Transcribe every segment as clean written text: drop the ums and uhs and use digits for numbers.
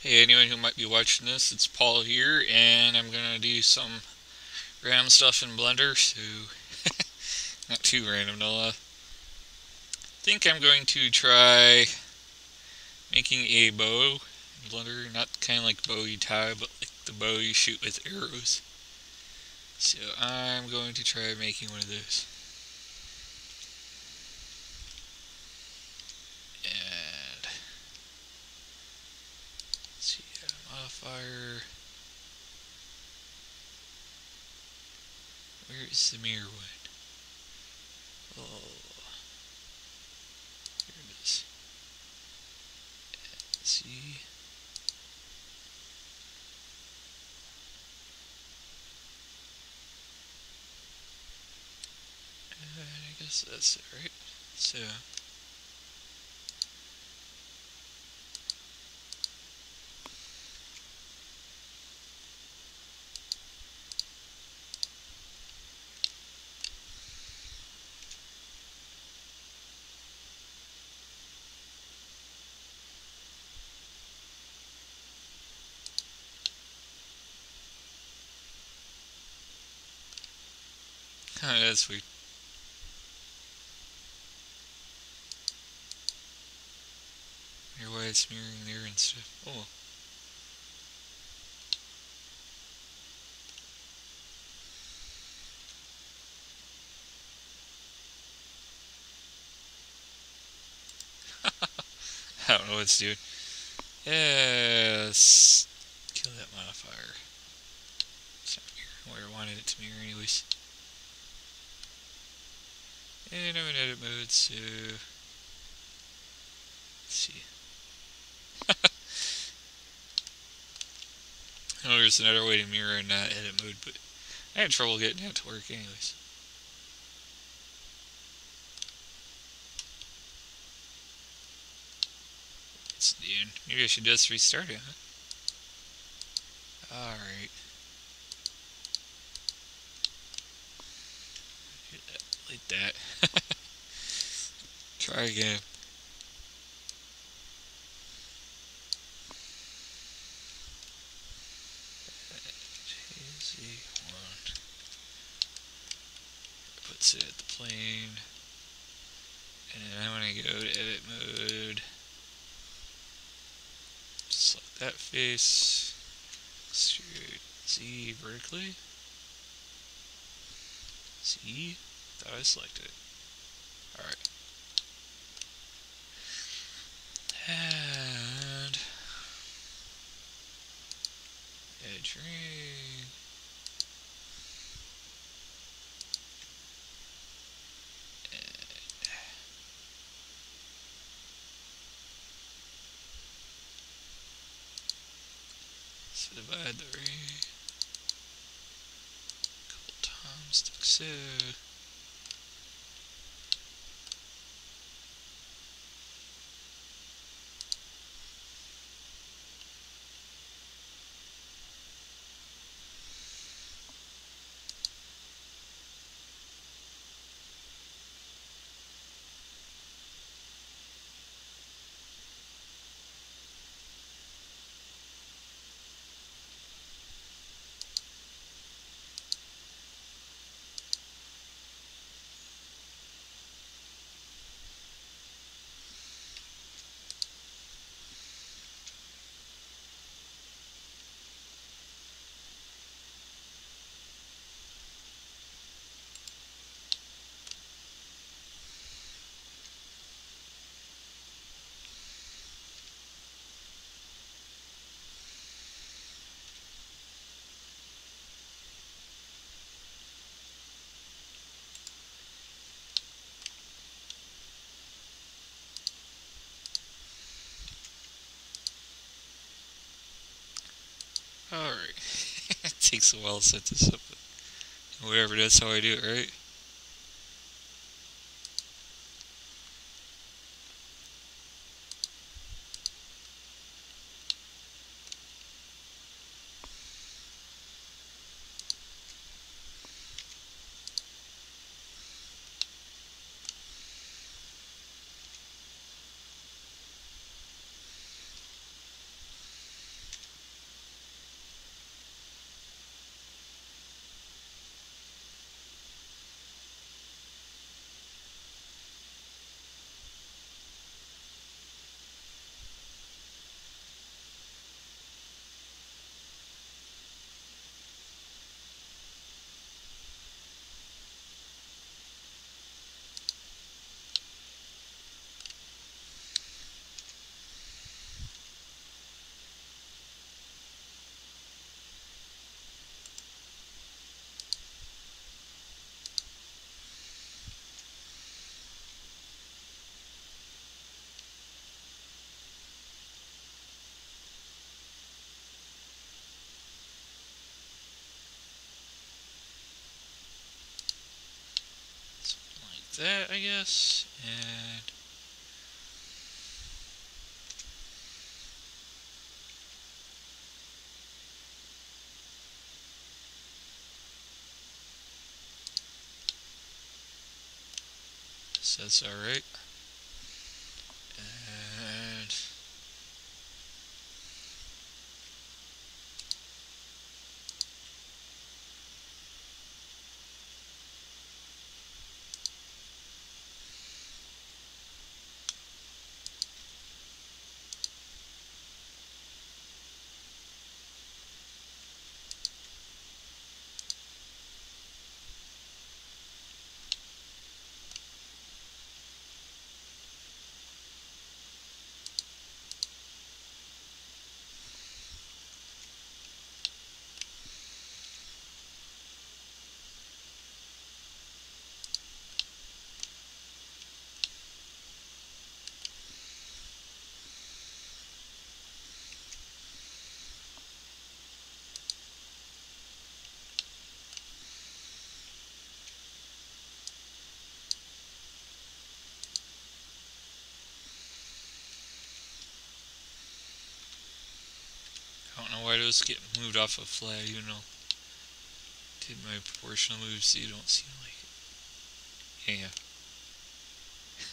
Hey, anyone who might be watching this, it's Paul here, and I'm gonna do some random stuff in Blender, so not too random, no. Think I'm going to try making a bow in Blender, not kind of like bow you tie, but like the bow you shoot with arrows. So I'm going to try making one of those. And let's see, modifier. Where is the mirror one? Oh, here it is. Let's see. I guess that's it, right? So that's weird. Your why it's mirroring there and stuff. Oh. I don't know what it's doing. Yes. Kill that modifier. It's not mirror where I wanted it to mirror anyways. And I'm in edit mode, so let's see. I know there's another way to mirror in edit mode, but I had trouble getting that to work anyways. It's doing. Maybe I should just restart it, huh? Alright. Like that. Try again. JZ1 puts it at the plane. And I'm gonna go to edit mode. Select that face. Extrude Z vertically. Z? Thought I selected it. Alright. And edge ring. Divide the ring a couple times like so. Alright. It takes a while to set this up, but whatever, that's how I do it, right? that, I guess, and so that's alright. And I don't know why those get moved off a flag, you know. Did my proportional moves so you don't seem like it. Yeah.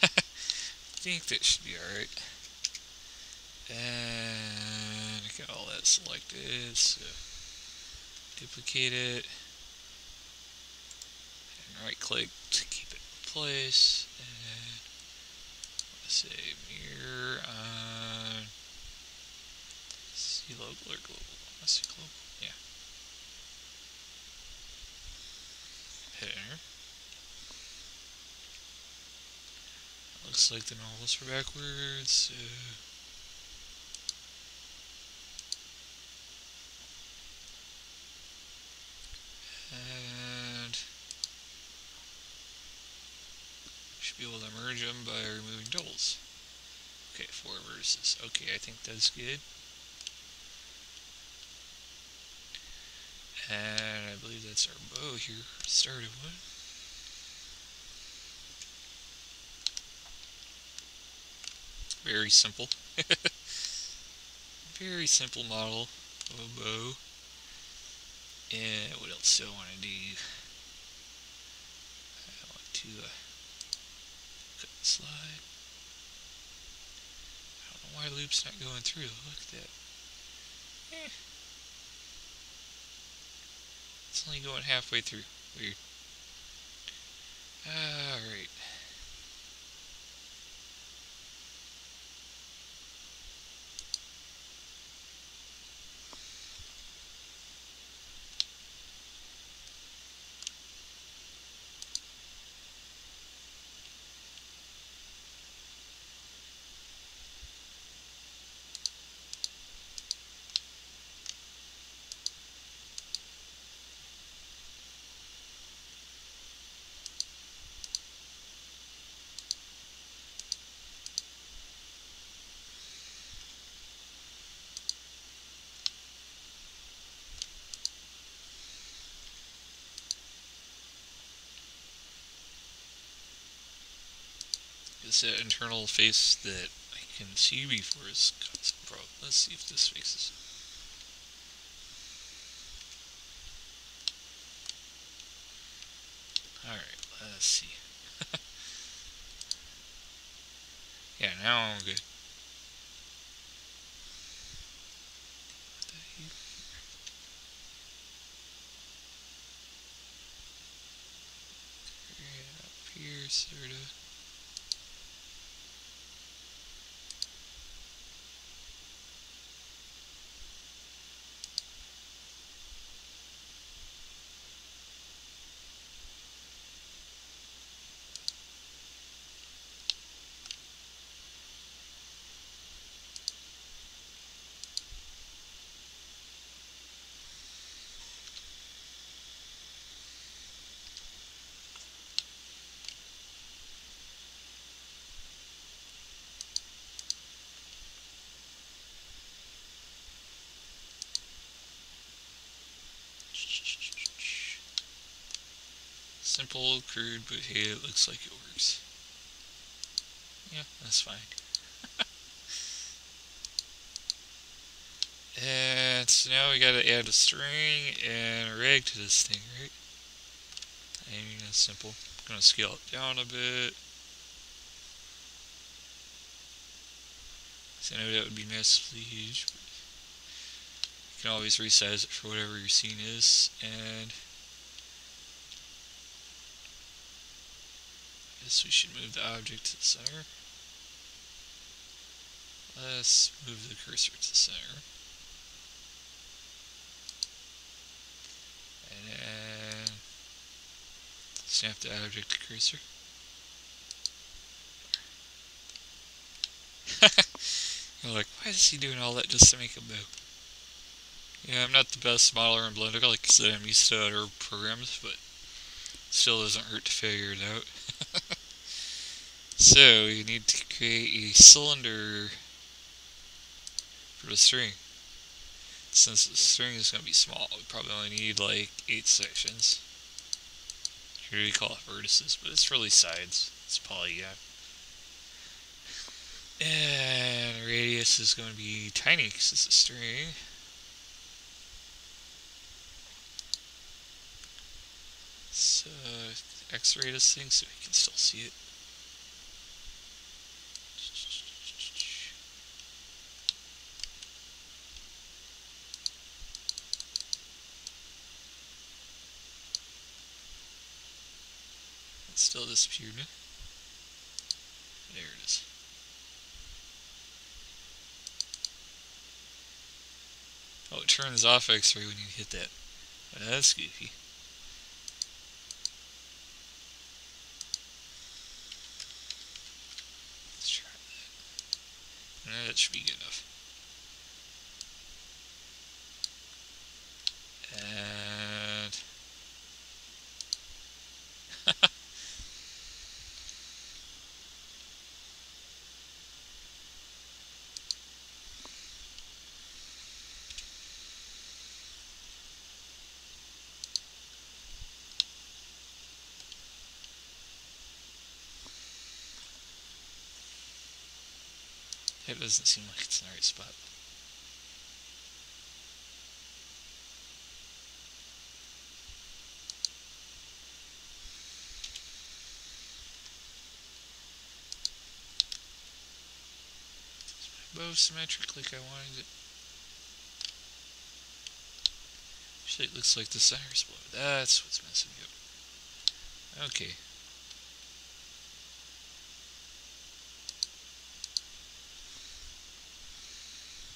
I think that should be alright. And I got all that selected, so duplicate it. And right click to keep it in place. And let's say mirror on see local or global. Let's see global. Yeah. Hit enter. Looks like the novels are backwards. And should be able to merge them by removing doubles. Okay, 4 verses. Okay, I think that's good. And I believe that's our bow here. Started one. Very simple. Very simple model of a bow. And what else do I want to do? I want to cut the slide. I don't know why the loop's not going through. Look at that. It's only going halfway through. Weird. Alright. It's that internal face that I can see before it's got some problem. Let's see if this fixes. Alright, let's see. Yeah, now I'm good. Up here, sorta. Simple, crude, but hey, it looks like it works. Yeah, that's fine. And so now we gotta add a string and a reg to this thing, right? I mean, that's simple. I'm gonna scale it down a bit. So I know that would be nicely huge. You can always resize it for whatever your scene is. And I guess we should move the object to the center. Let's move the cursor to the center. And then snap the object to cursor. You're like, why is he doing all that just to make a bow? Yeah, I'm not the best modeler in Blender. Like I said, I'm used to other programs, but still doesn't hurt to figure it out. So, you need to create a cylinder for the string. Since the string is going to be small, we probably only need like 8 sections. Here we call it vertices, but it's really sides. It's polygon. And radius is going to be tiny because it's a string. So, X-ray this thing so we can still see it. It's still disputing. There it is. Oh, it turns off X-ray when you hit that. That's goofy. Let's try that. That should be good enough. And it doesn't seem like it's in the right spot. Is my bow symmetric like I wanted it? Actually, it looks like the center's blue. That's what's messing me up. Okay.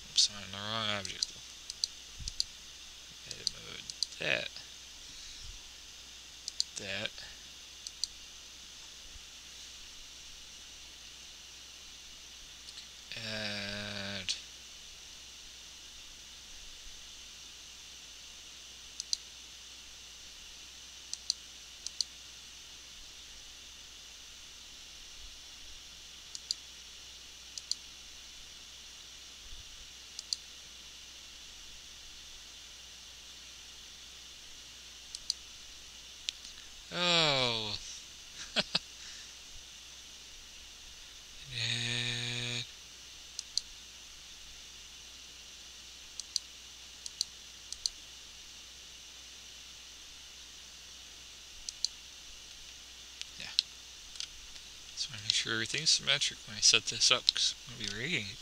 Oops, I'm on the wrong object though. Edit mode. That. That. And oh. And yeah. Just want to make sure everything's symmetric when I set this up because I'm going to be rigging it.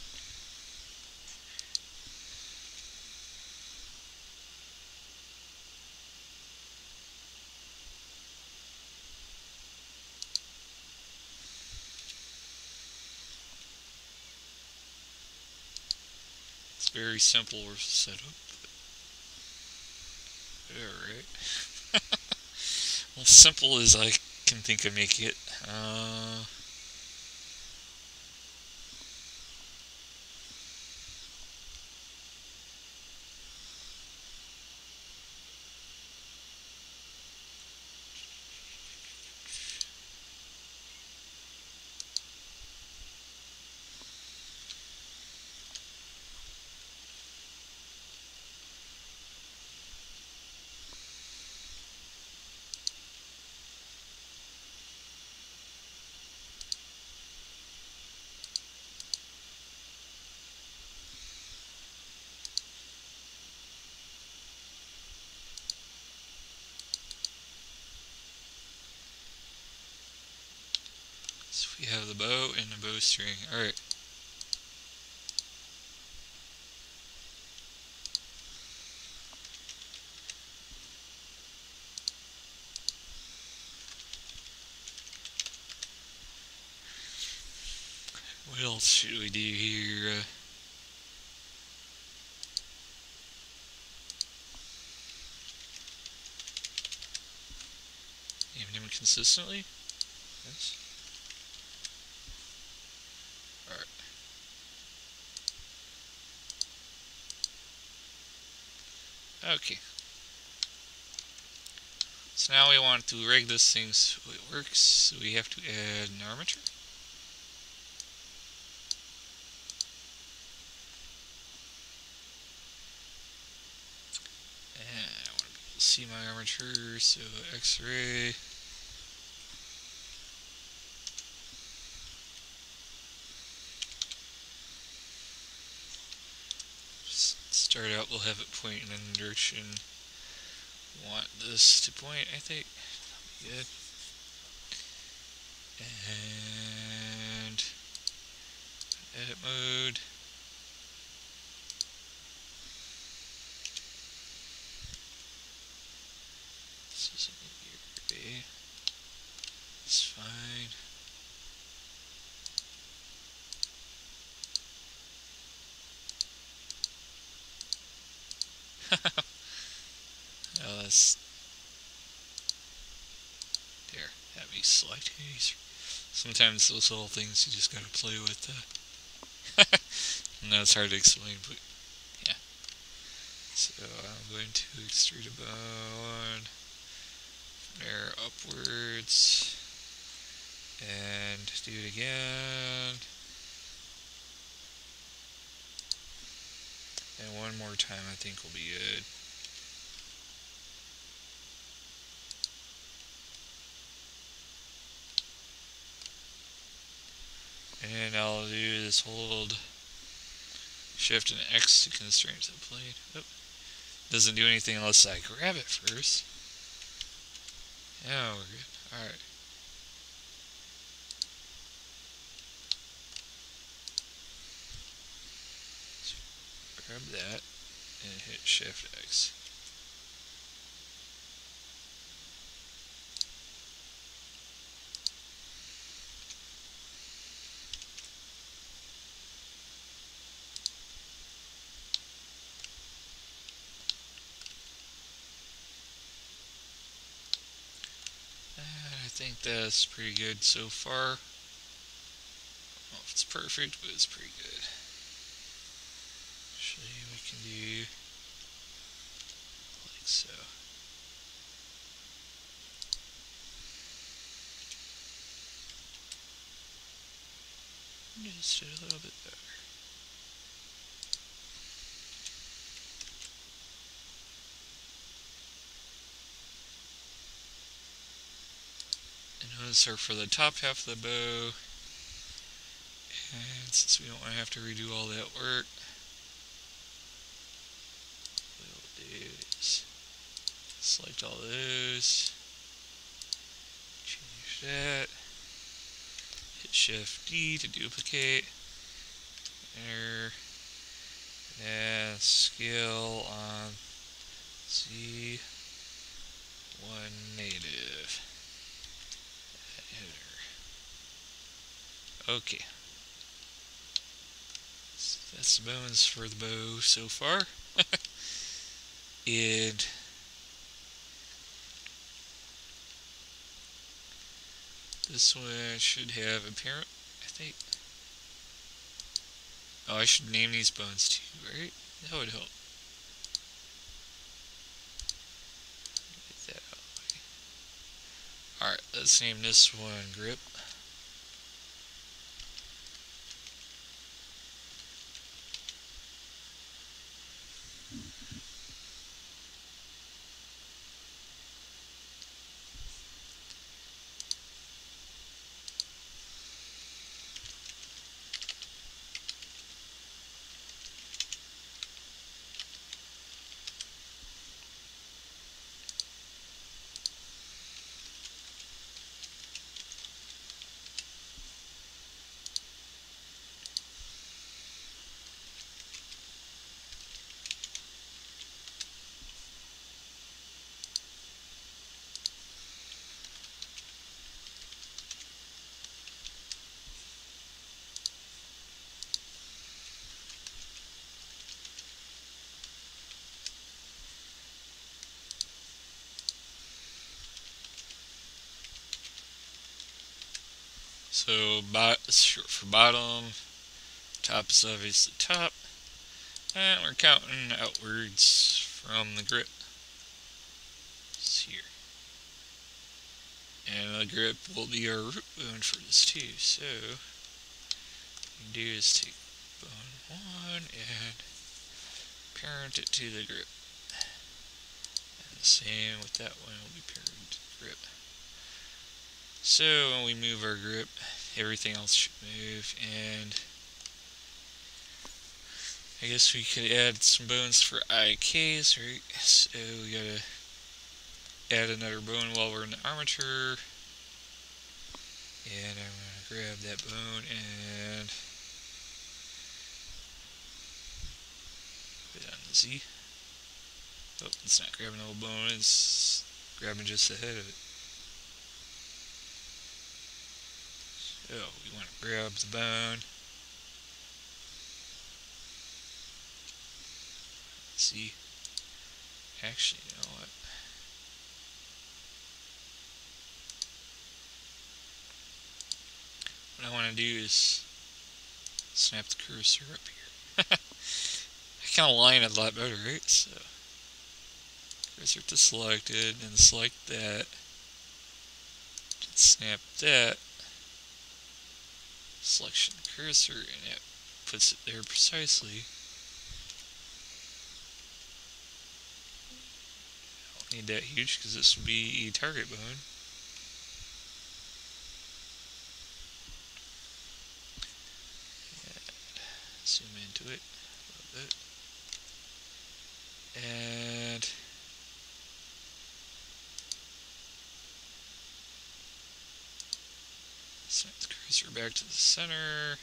It's very simple setup. Alright. Well, simple as I can think of making it. we have the bow and the bowstring. Alright. What else should we do here? Aim him consistently? Yes. Alright. Okay. So now we want to rig this thing so it works. So we have to add an armature. And I want to be able to see my armature, so X-ray. Start out, we'll have it pointing in the direction we want this to point, I think. That'll be good. And edit mode. This isn't the array. It's fine. Oh, that's there. That makes select easier. Sometimes those little things you just gotta play with. No, it's hard to explain, but yeah. So I'm going to extrude a bone from there upwards, and do it again, and one more time I think will be good. And I'll do this hold Shift and X to constrain to the plane. Oh, doesn't do anything unless I grab it first. Yeah, we're good. Alright. So grab that and hit Shift X. I think that's pretty good so far. I don't know if it's perfect, but it's pretty good. Actually, we can do like so. Just a little bit better. And those are for the top half of the bow. And since we don't want to have to redo all that work, what we'll do is select all those, change that, hit Shift D to duplicate, enter, and scale on Z1 native. Enter. Okay. So that's the bones for the bow so far. And this one should have a parent, I think. Oh, I should name these bones too, right? That would help. Get that out of the way. Alright, let's name this one grip. So bot is short for bottom, top is obviously top, and we're counting outwards from the grip. It's here. And the grip will be our root bone for this too. So what you do is take bone 1 and parent it to the grip. And the same with that one, will be parented to the grip. So when we move our grip, everything else should move, and I guess we could add some bones for IKs, right? So we gotta add another bone while we're in the armature. And I'm gonna grab that bone and put it on the Z. Oh, it's not grabbing the whole bone, it's grabbing just the head of it. So we want to grab the bone. Let's see. Actually, you know what? What I want to do is snap the cursor up here. I kind of line it a lot better, right? So, cursor to selected, and select that. Snap that. Selection cursor, and it puts it there precisely. I don't need that huge because this will be a target bone. And zoom into it a little bit. And snap the cursor back to the center.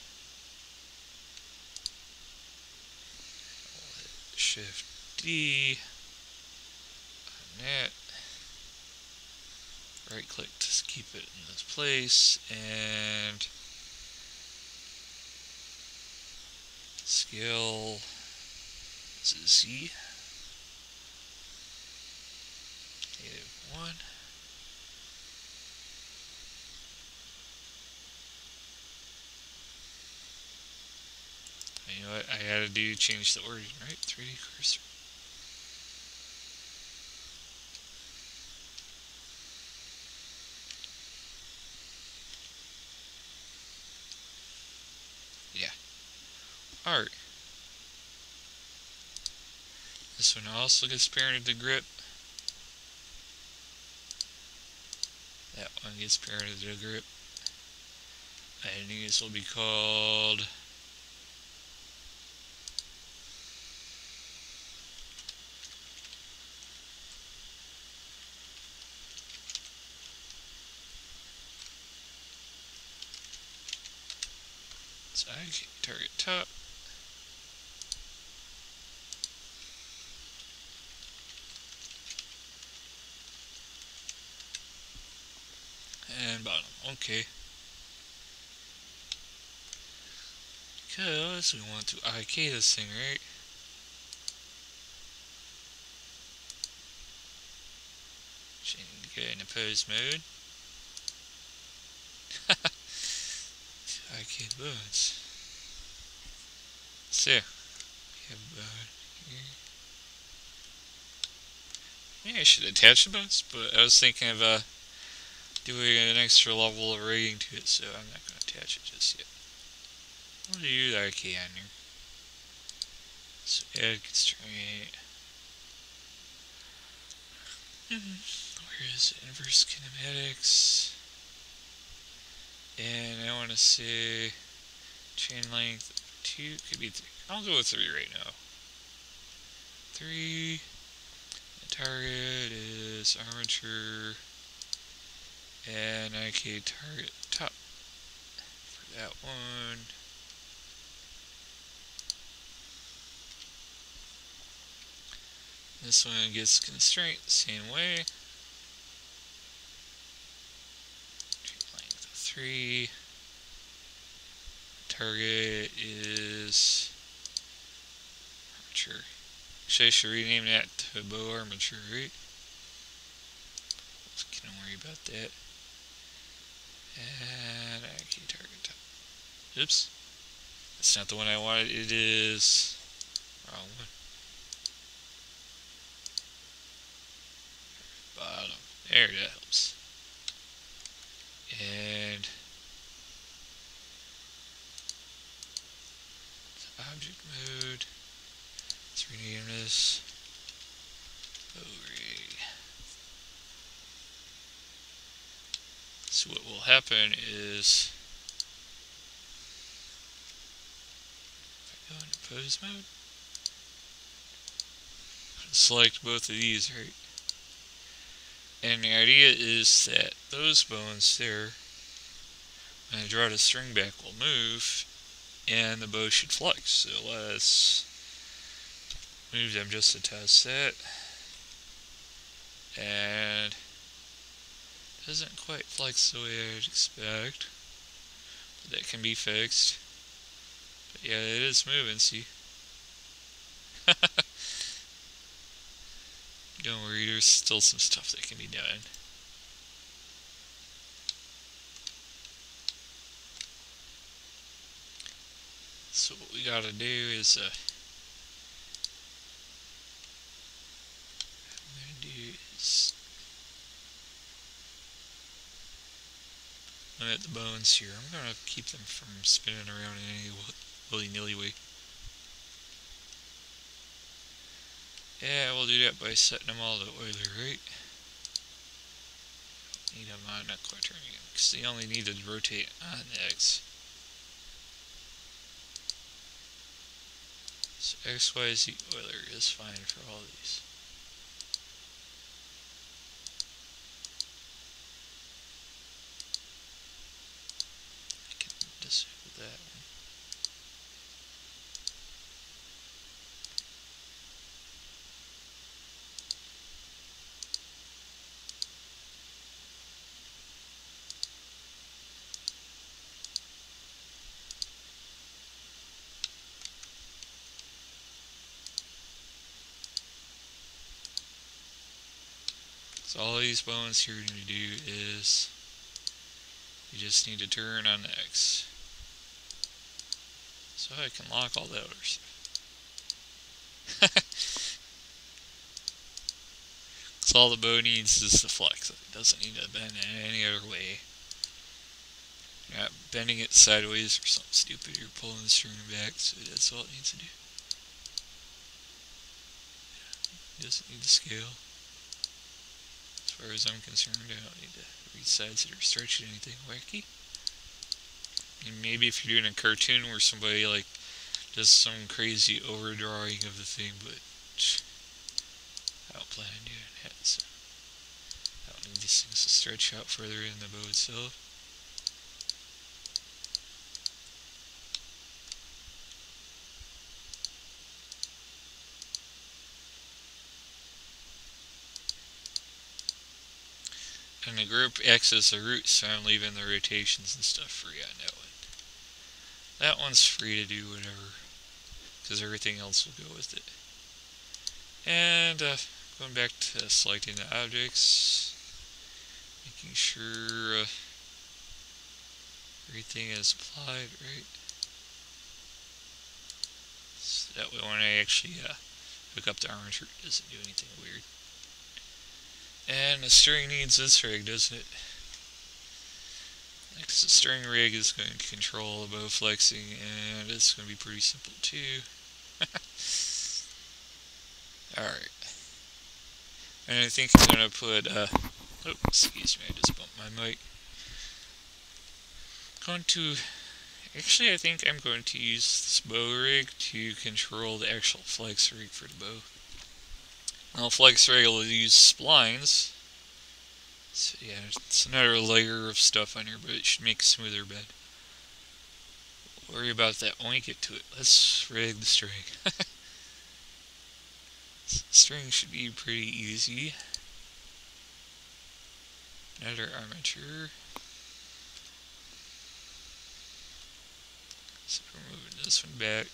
I'll hit Shift D on that. Right click to keep it in this place, and scale to Z. -1. You know what? I had to change the origin, right? 3D cursor. Yeah. Alright. This one also gets parented to grip. That one gets parented to grip. And these will be called IK target top. And bottom. Okay. Because we want to IK this thing, right? Go into pose mode. IK the bones. So, we have a bone here. Maybe I should attach the bones, but I was thinking of doing an extra level of rigging to it, so I'm not going to attach it just yet. We'll do the IK on here. So add constraint. Where is it? Inverse kinematics. And I want to say chain length 2, could be 3. I'll go with 3 right now. 3. The target is armature. And IK target top for that one. This one gets constraint the same way. Length 3. Target is armature. Actually, I should rename that to bow armature, right? Don't worry about that. And key target top. Oops. That's not the one I wanted. It is wrong one. Bottom. There, that helps. And object mode. Let's rename this bow rig. So what will happen is, if I go into pose mode, select both of these, right? And the idea is that those bones there, when I draw the string back, will move, and the bow should flex. So let's move them just to test that. And it doesn't quite flex the way I'd expect, but that can be fixed. But yeah, it is moving, see? Don't worry, there's still some stuff that can be done. So what we gotta do is, limit the bones here. I'm gonna keep them from spinning around in any willy-nilly way. Yeah, we'll do that by setting them all to Euler, right? Need them on a quaternion, because they only need to rotate on the X. So X, Y, Z Euler is fine for all these. I can disable that one. So all these bones here need to do is, you just need to turn on the X. So I can lock all the other stuff. So all the bow needs is to flex. It doesn't need to bend in any other way. You're not bending it sideways or something stupid. You're pulling the string back, so that's all it needs to do. It doesn't need to scale. As far as I'm concerned, I don't need to read sides that are stretched or anything wacky. And maybe if you're doing a cartoon where somebody like does some crazy overdrawing of the thing, but I don't plan on doing that, so I don't need these things to stretch out further in the bow itself. And the group acts as the root, so I'm leaving the rotations and stuff free on that one. That one's free to do whatever, because everything else will go with it. And going back to selecting the objects, making sure everything is applied, right? So that way when I actually hook up the armature, it doesn't do anything weird. And the string needs this rig, doesn't it? Next, the string rig is going to control the bow flexing, and it's going to be pretty simple too. Alright. And I think I'm going to put, oh, excuse me, I just bumped my mic. Actually I think I'm going to use this bow rig to control the actual flex rig for the bow. Now flex rig will use splines. So yeah, it's another layer of stuff on here, but it should make a smoother bed. Don't worry about that when we get to it. Let's rig the string. String should be pretty easy. Another armature. So we're moving this one back.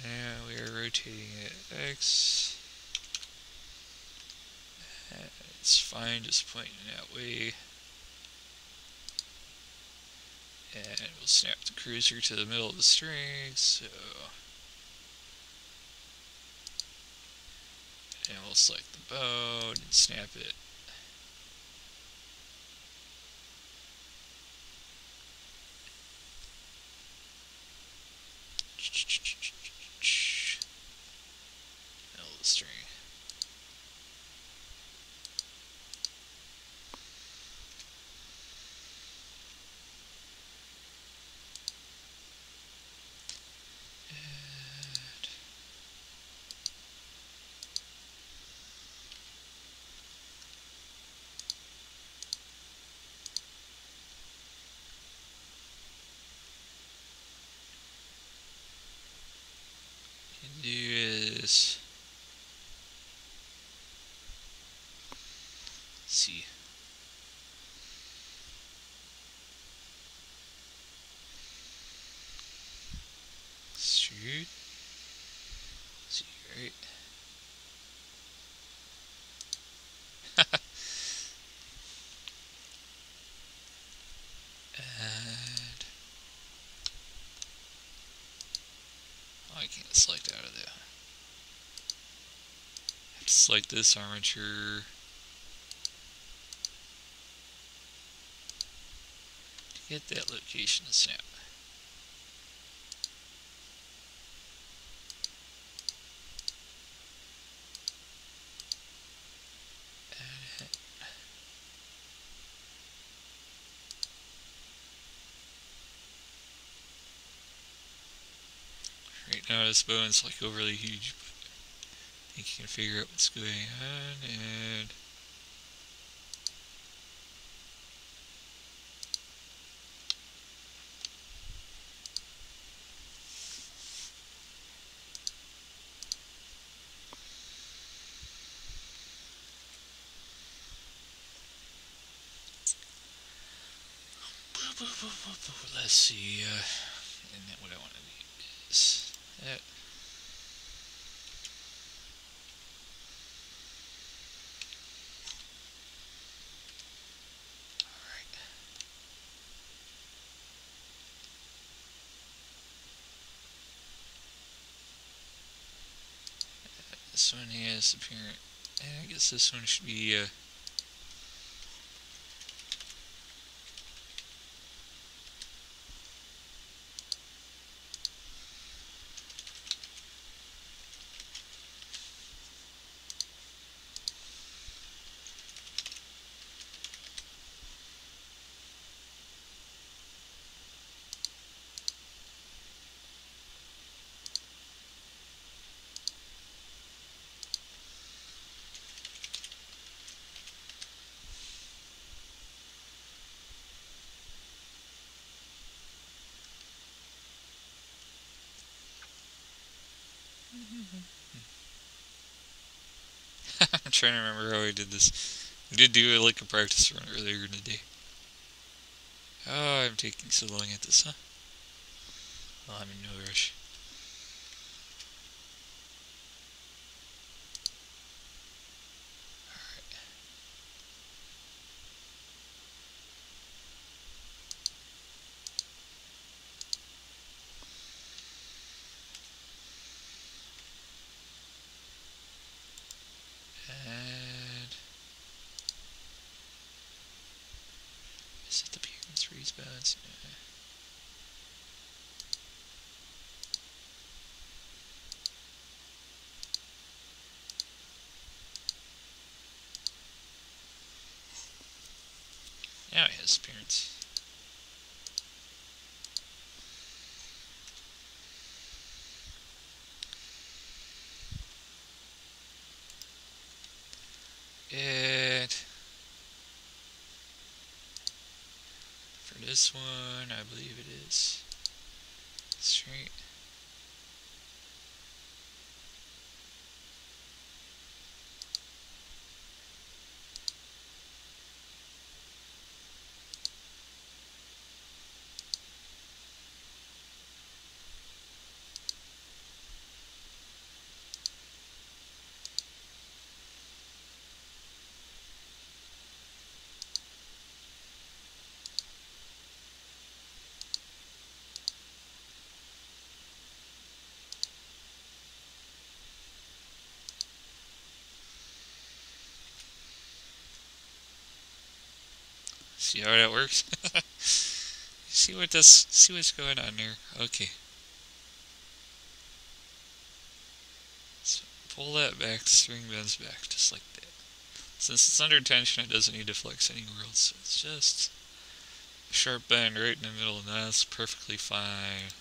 And we are rotating it X. It's fine, just pointing that way. And we'll snap the cruiser to the middle of the string, so... And we'll select the bone and snap it. Middle of the string. Do is, let's see, shoot, see, right? And oh, I can't select out of that. I have to select this armature to get that location to snap. Right now this bone's like overly huge, but I think you can figure out what's going on. And let's see, and then what I want to do is that. Alright. This one has the parent, and I guess this one should be, I'm trying to remember how I did this. I did do like a practice run earlier in the day. Oh, I'm taking so long at this, huh? Well, I'm in no rush. And is it the appearance response? Now it has appearance. And for this one, I believe it is straight. See how that works? See what's going on there. Okay. So pull that back, the string bends back, just like that. Since it's under tension, it doesn't need to flex anywhere else, so it's just a sharp bend right in the middle, and that's perfectly fine.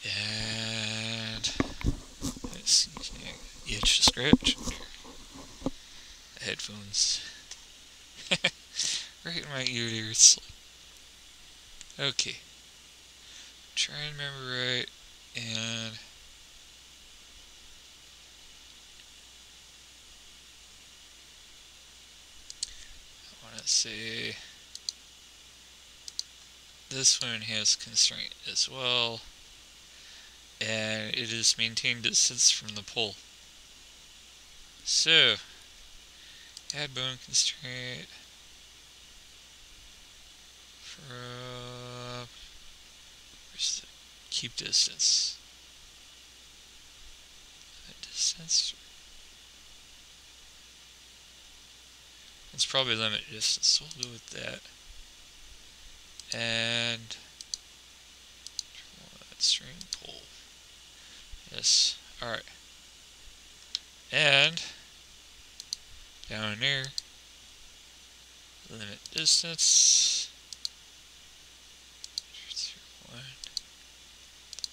And let's see, itch to scratch. Headphones. Right in my ear, it's like, okay. Try and remember right, and I want to say this one has constraint as well, and it is maintained distance from the pole. So, add bone constraint from, where's the keep distance? Distance. It's probably limit distance, so we'll go with that. And string pull. Yes. Alright. And down there, limit distance.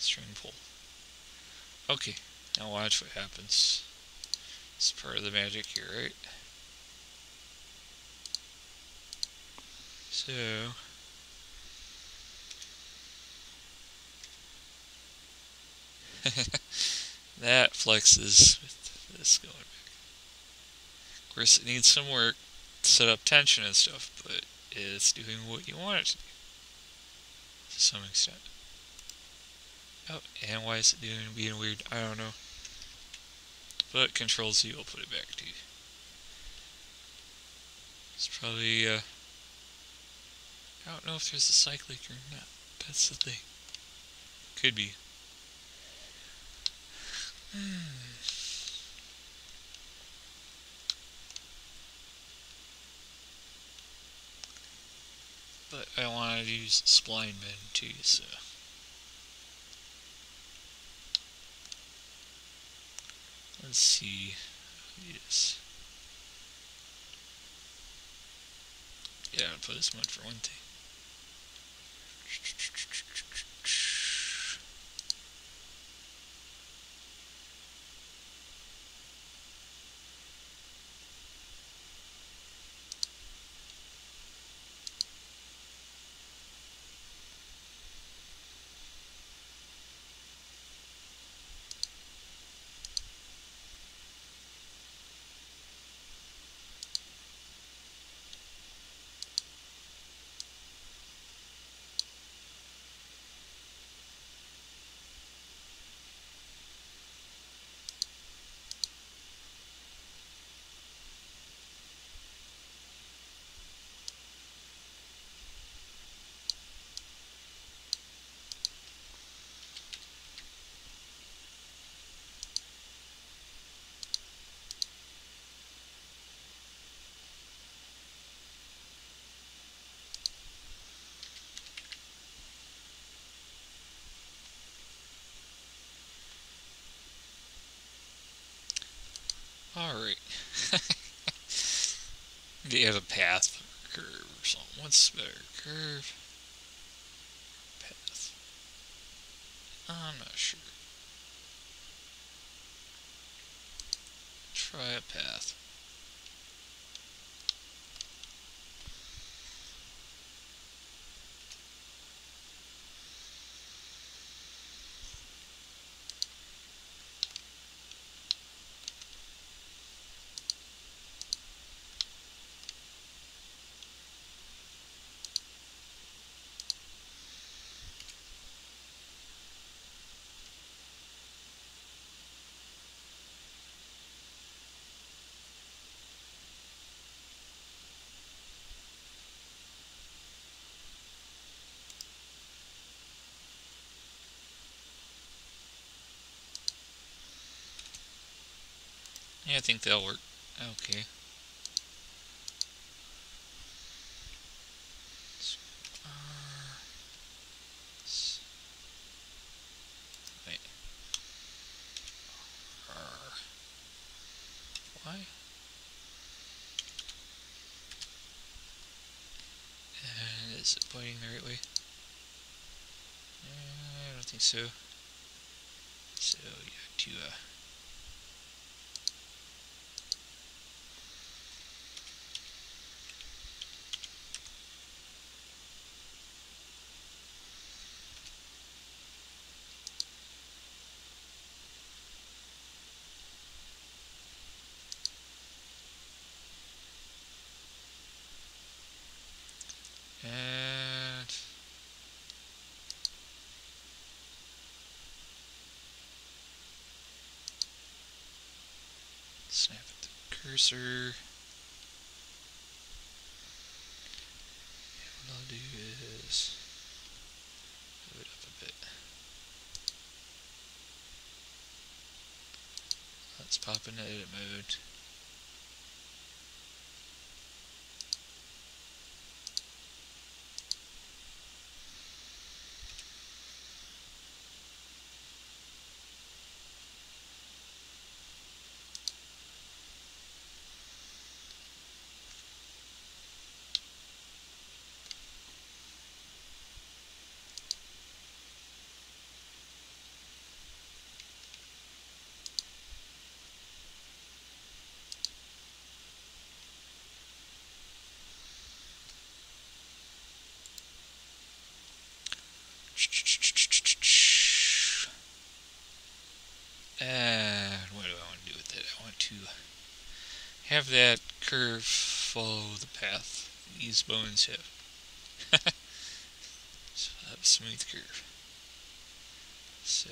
String pull. Okay, now watch what happens. It's part of the magic here, right? So that flexes with this going back. Of course, it needs some work to set up tension and stuff, but it's doing what you want it to do to some extent. Oh, and why is it being weird? I don't know. But Control Z will put it back to you. It's probably, I don't know if there's a cyclic or not. That's the thing. Could be. But I wanted to use spline bend too, so. Let's see. Yes. Yeah, I'll put this one for one thing. Alright. Do you have a path or curve or something? What's better? Curve? Path? I'm not sure. Try a path. Yeah, I think that'll work. Okay. Why? And is it pointing the right way? I don't think so. So you have to and snap at the cursor. And what I'll do is move it up a bit. Let's pop into edit mode. And what do I want to do with it? I want to have that curve follow the path these bones have. So I have a smooth curve. So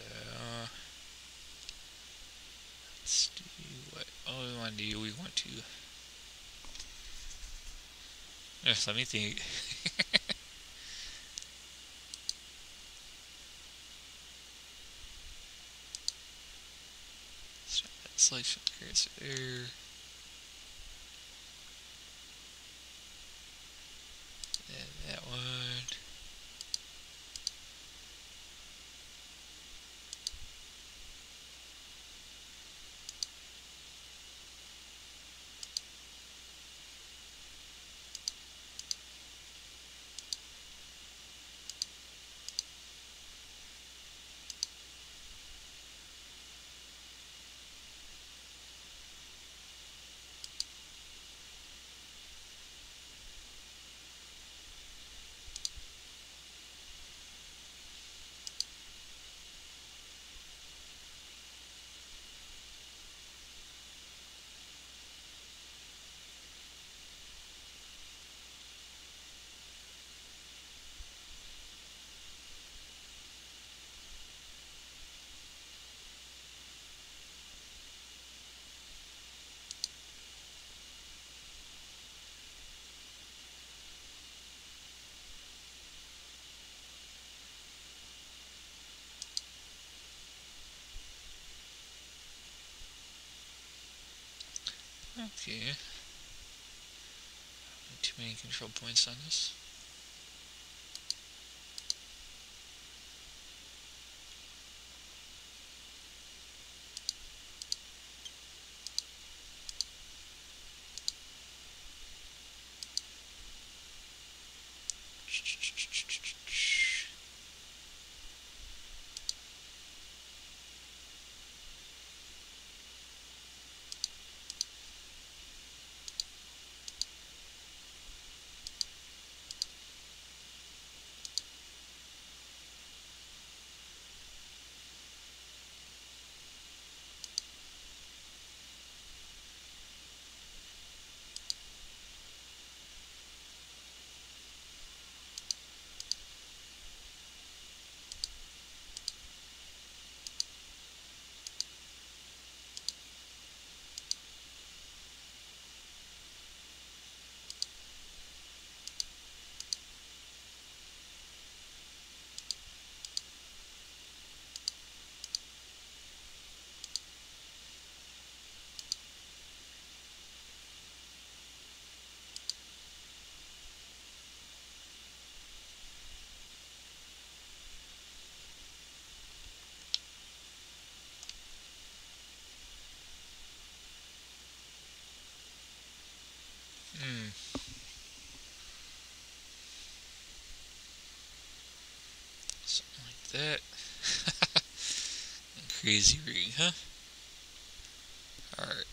let's do what we want to do. We want to. Let me think. Start that selection cursor there. And that one. Okay. Too many control points on this. Hmm. Something like that. Crazy ring, huh? Alright.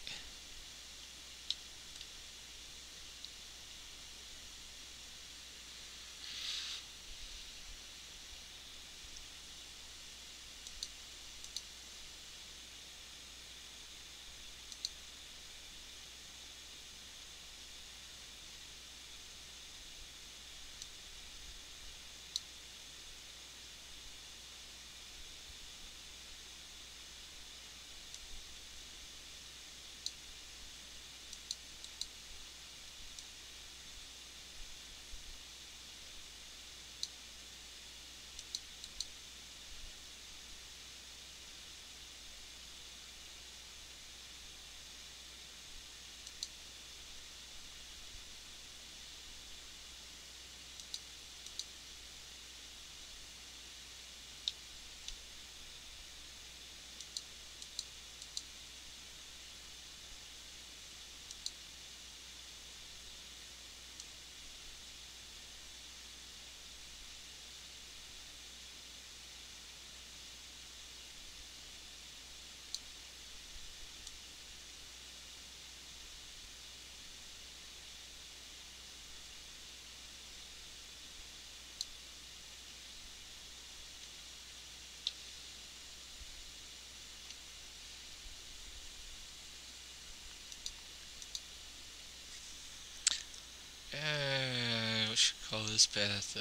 What should we call this path?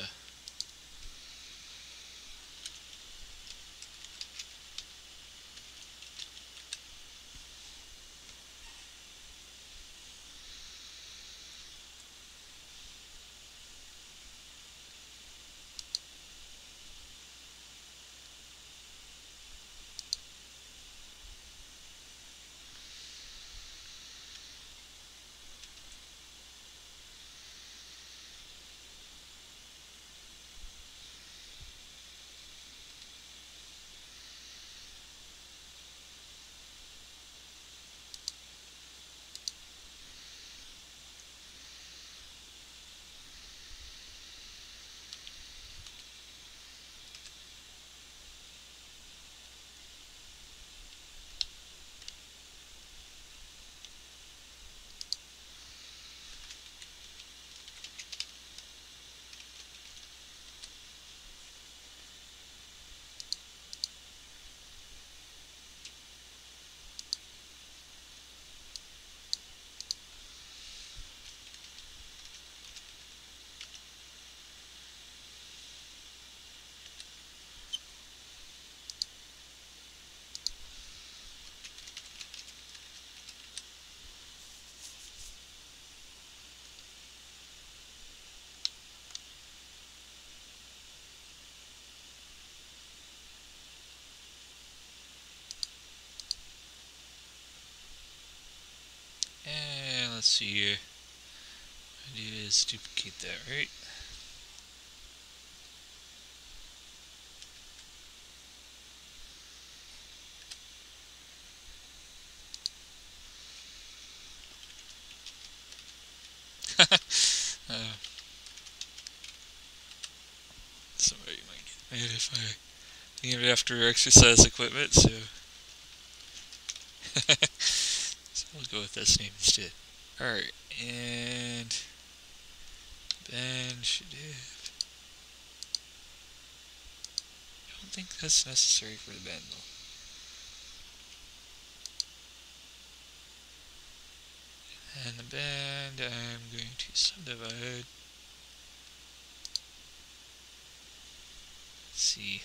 And let's see here. What I do is duplicate that, right? uh, Somebody might get mad if I name it after exercise equipment, so so I'll go with this name instead. Alright, and then should have. I don't think that's necessary for the bend though. And the bend I'm going to subdivide. Let's see.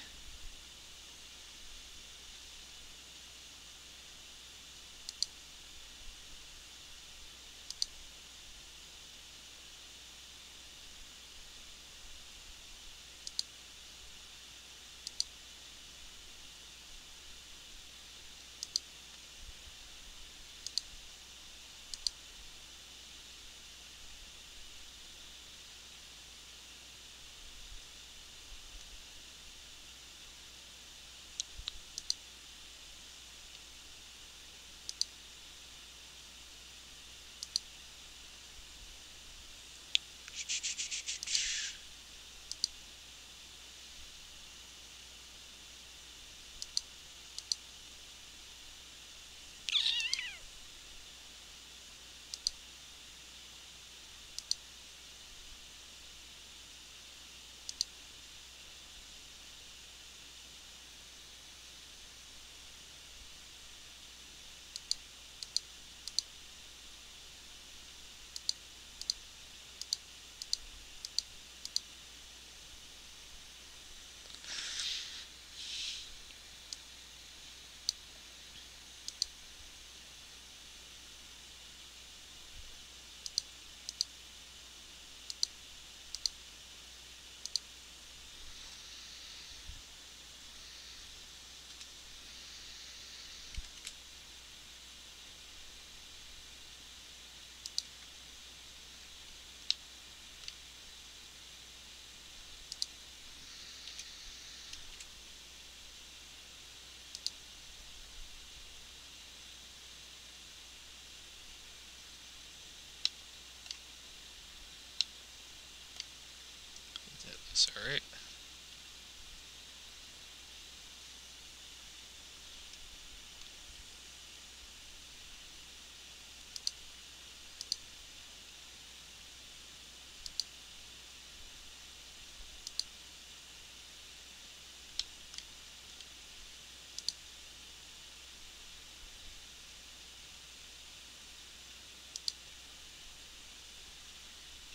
That's alright.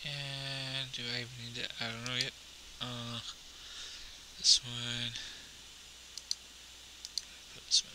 And do I even need that? I don't know yet. This one. Put this one.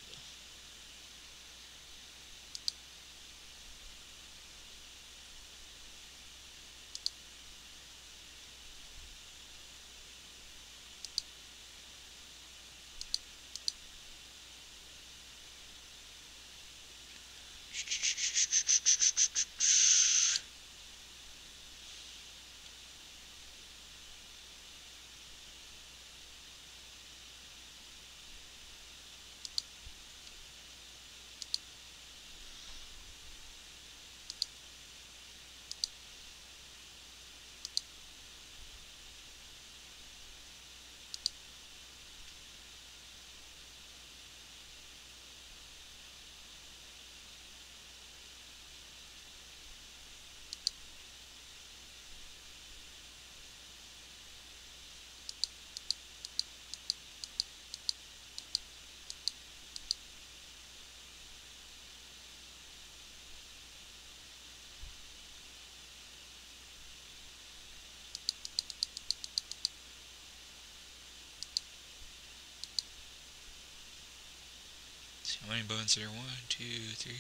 See how many bones there? 1, 2, 3,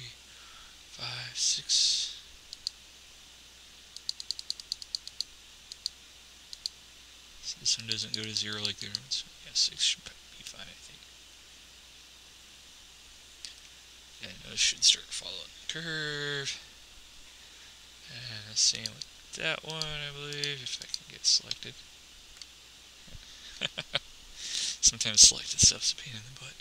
5, 6. So this one doesn't go to 0 like the other ones. Yeah, 6 should be fine, I think. Yeah, no, this should start following the curve. And the same with that one, I believe, if I can get selected. Sometimes selected stuff's a pain in the butt.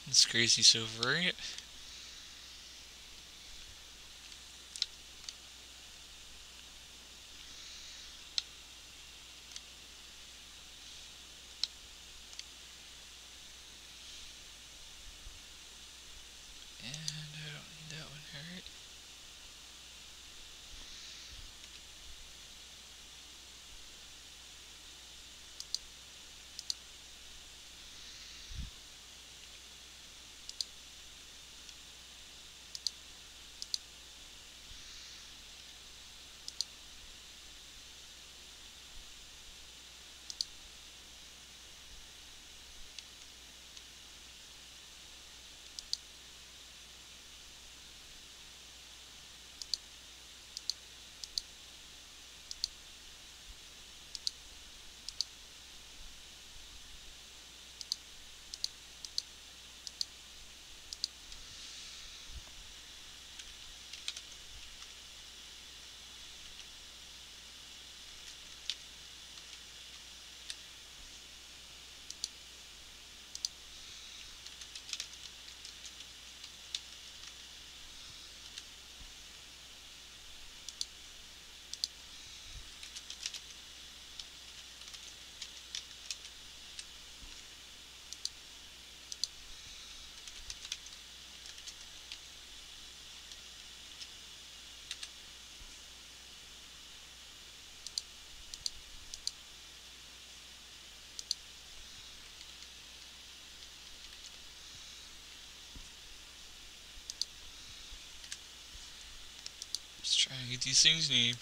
It's crazy so far, right? And I don't need that one, alright. get these things named.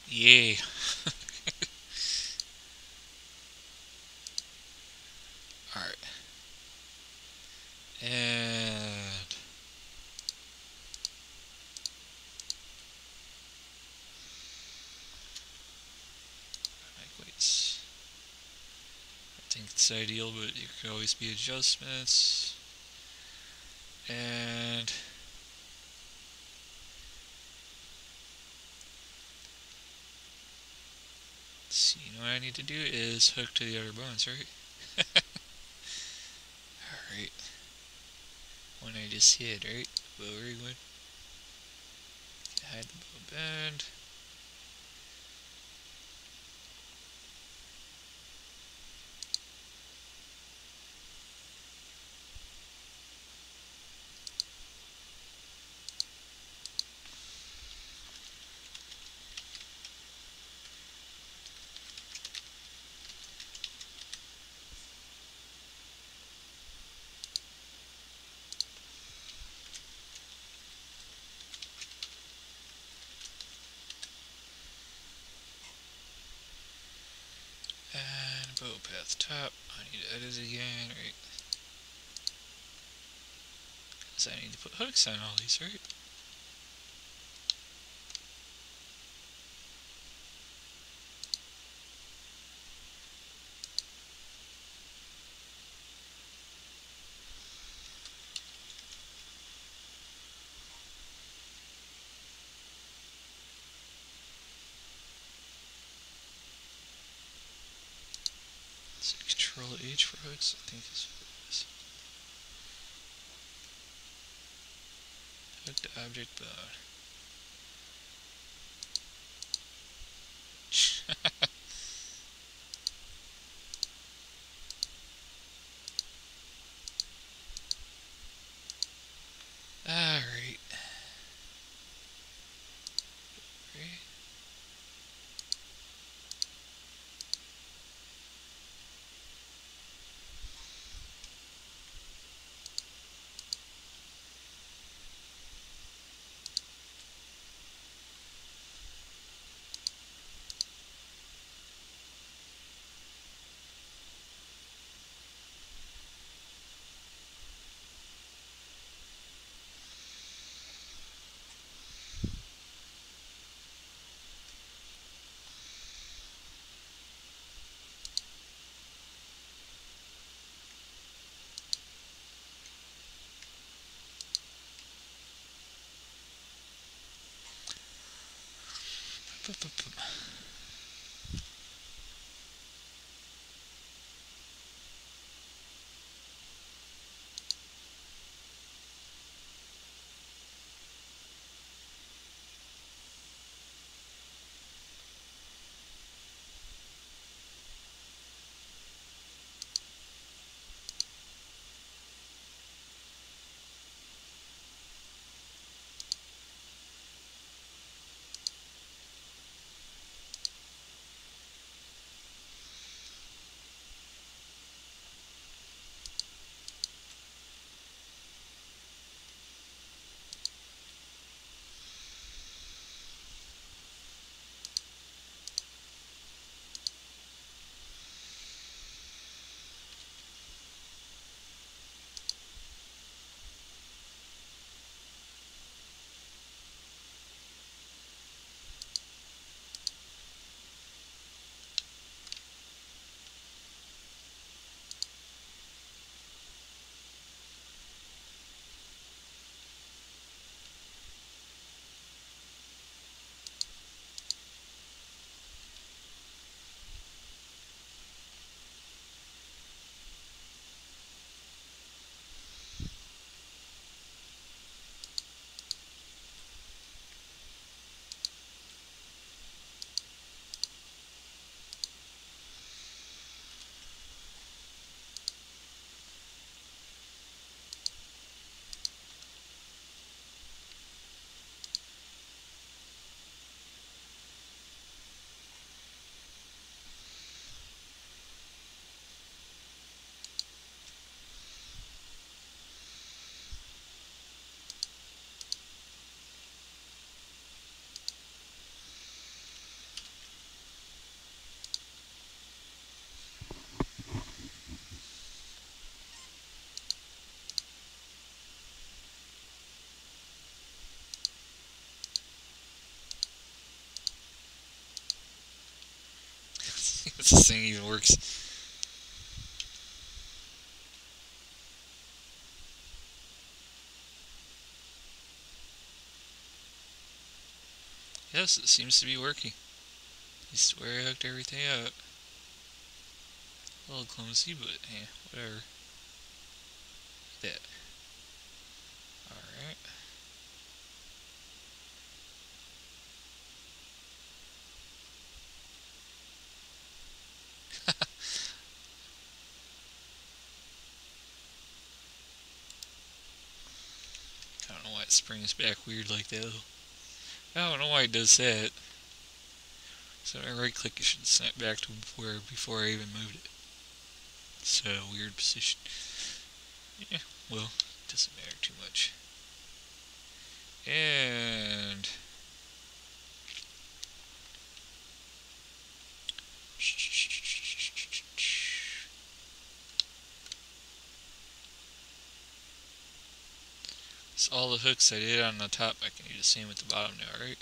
Yay. Alright. And weights. I think it's ideal, but there could always be adjustments. And let's see, what I need to do is hook to the other bones, right? Alright. One I just hit, right? Bow ring. Hide the bow bend. And bow path top. I need to edit it again, right? So I need to put hooks on all these, right? So Control H for hooks, I think is what it is. Hook to object bone. Alright. doubts this thing even works. Yes, it seems to be working. At least where I hooked everything up. A little clumsy, but yeah, whatever. That. Alright. I don't know why it springs back weird like that. I don't know why it does that. So when I right click, it should snap back to where before I even moved it. It's a weird position. Yeah, well, it doesn't matter too much. And it's all the hooks I did on the top. I can do the same with the bottom now, right?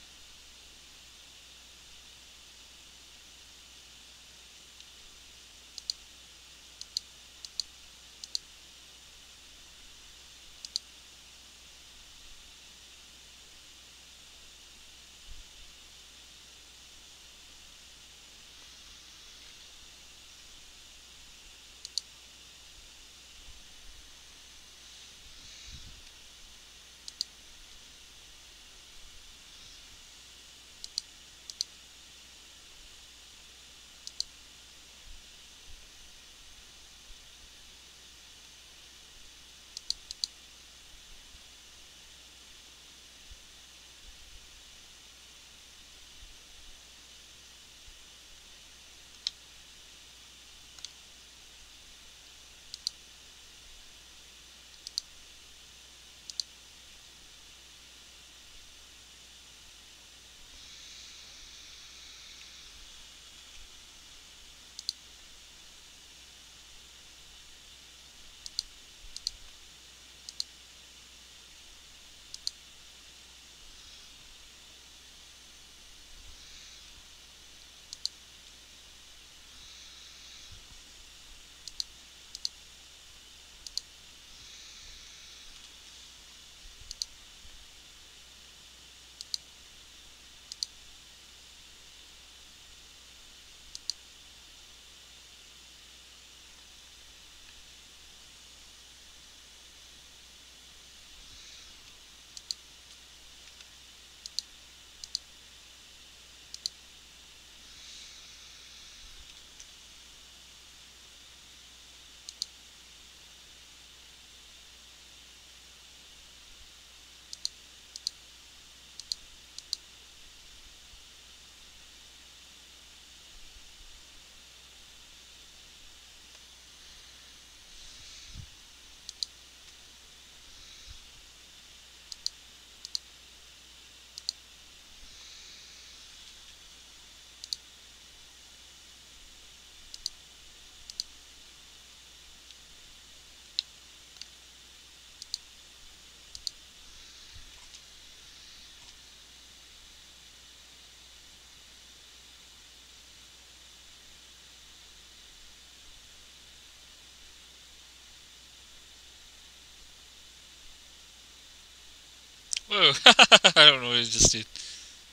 Whoa! I don't know what it just did.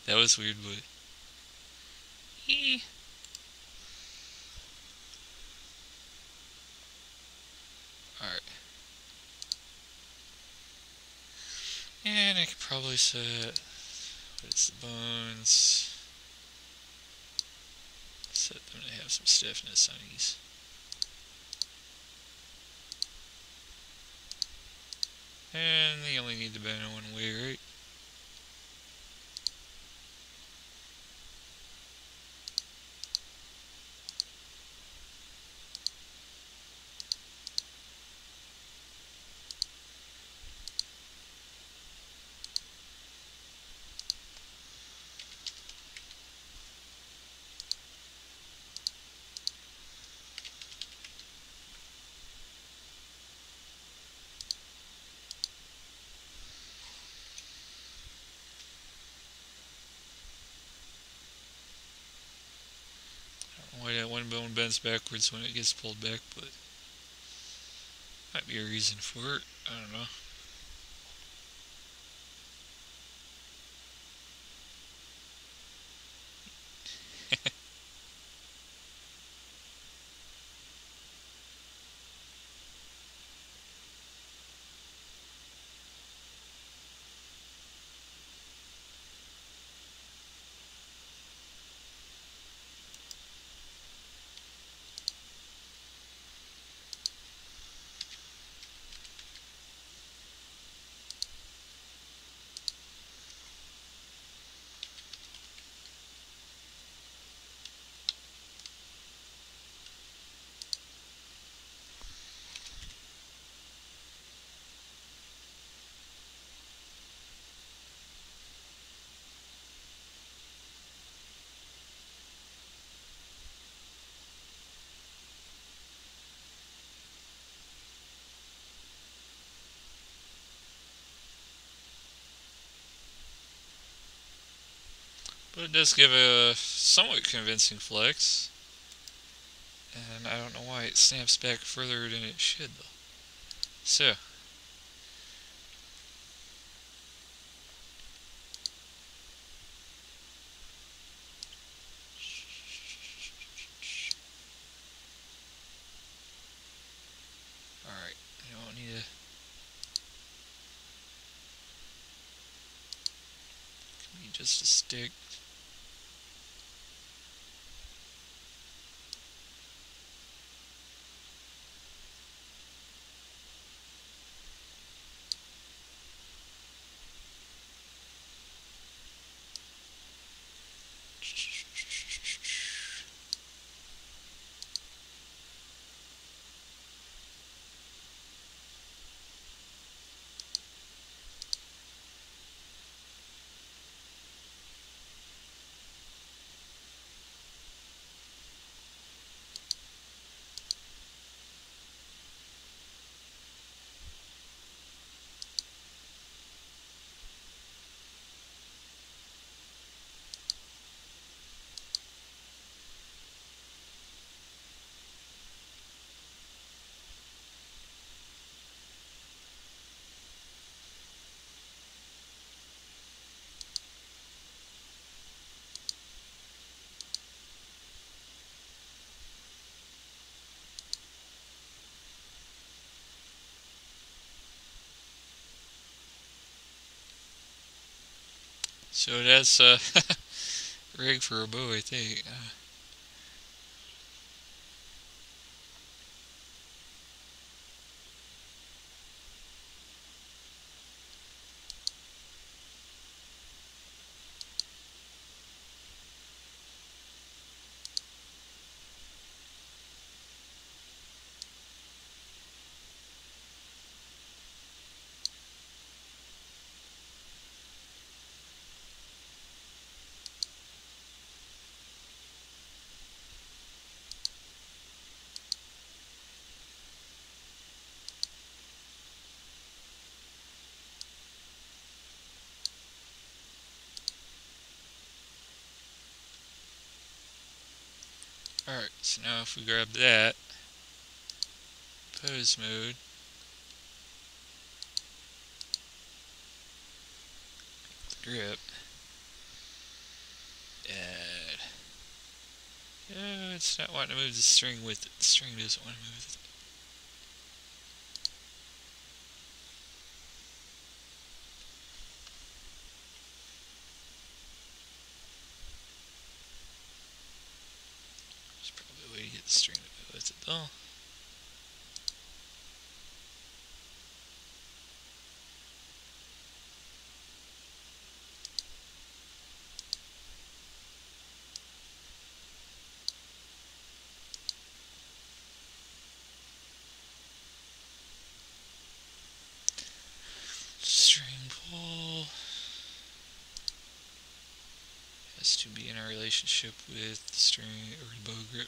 That was weird, but... Alright. And I could probably set... What's the bones? Set them to have some stiffness on these. And they only need to bend in one way, right? phone bends backwards when it gets pulled back, but might be a reason for it. I don't know. But it does give a somewhat convincing flex. And I don't know why it snaps back further than it should, though. So. Alright, you don't need to... Can be just a stick. So that's a rig for a bow, I think. Alright, so now if we grab that, pose mode, grip, and it's not wanting to move the string with it. The string doesn't want to move with it. There's probably a way to get the string to move with it though. String pull has to be in a relationship with the string or the bow grip.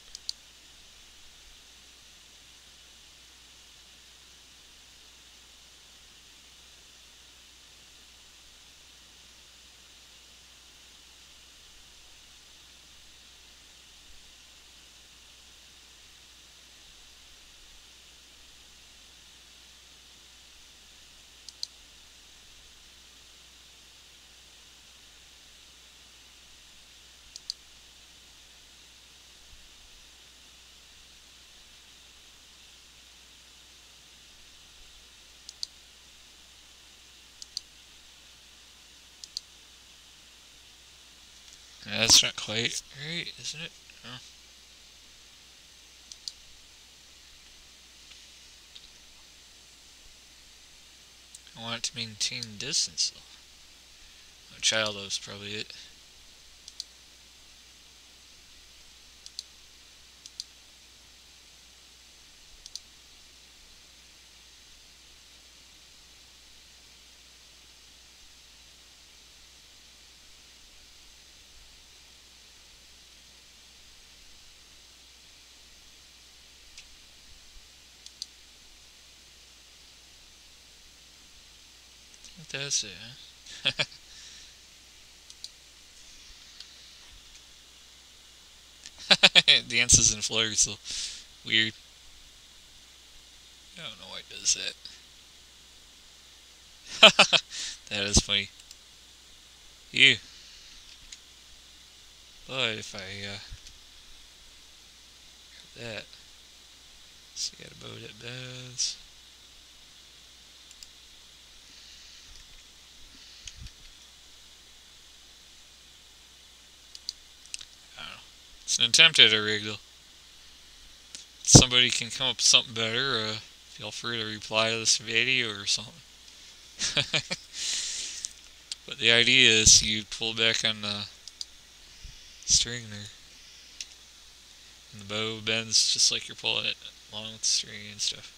that's not quite right, isn't it? Oh. I want it to maintain distance though. Oh, child is probably it. I think that's it, huh? Dances and flirts, so weird. I don't know why it does that. That is funny. Ew. But if I that, see, got a boat at beds. I don't know. It's an attempt at a rig though. If somebody can come up with something better, feel free to reply to this video or something. But the idea is you pull back on the string there, and the bow bends just like you're pulling it along with the string and stuff.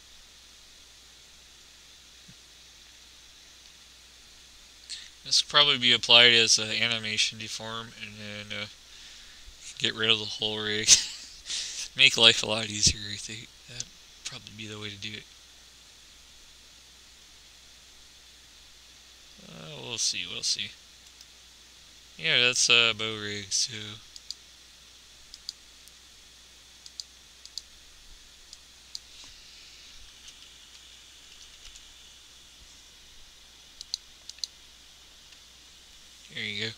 This could probably be applied as an animation deform and then get rid of the whole rig. Make life a lot easier, I think. That'd probably be the way to do it. We'll see, we'll see. Yeah, that's a bow rig, so... There you go.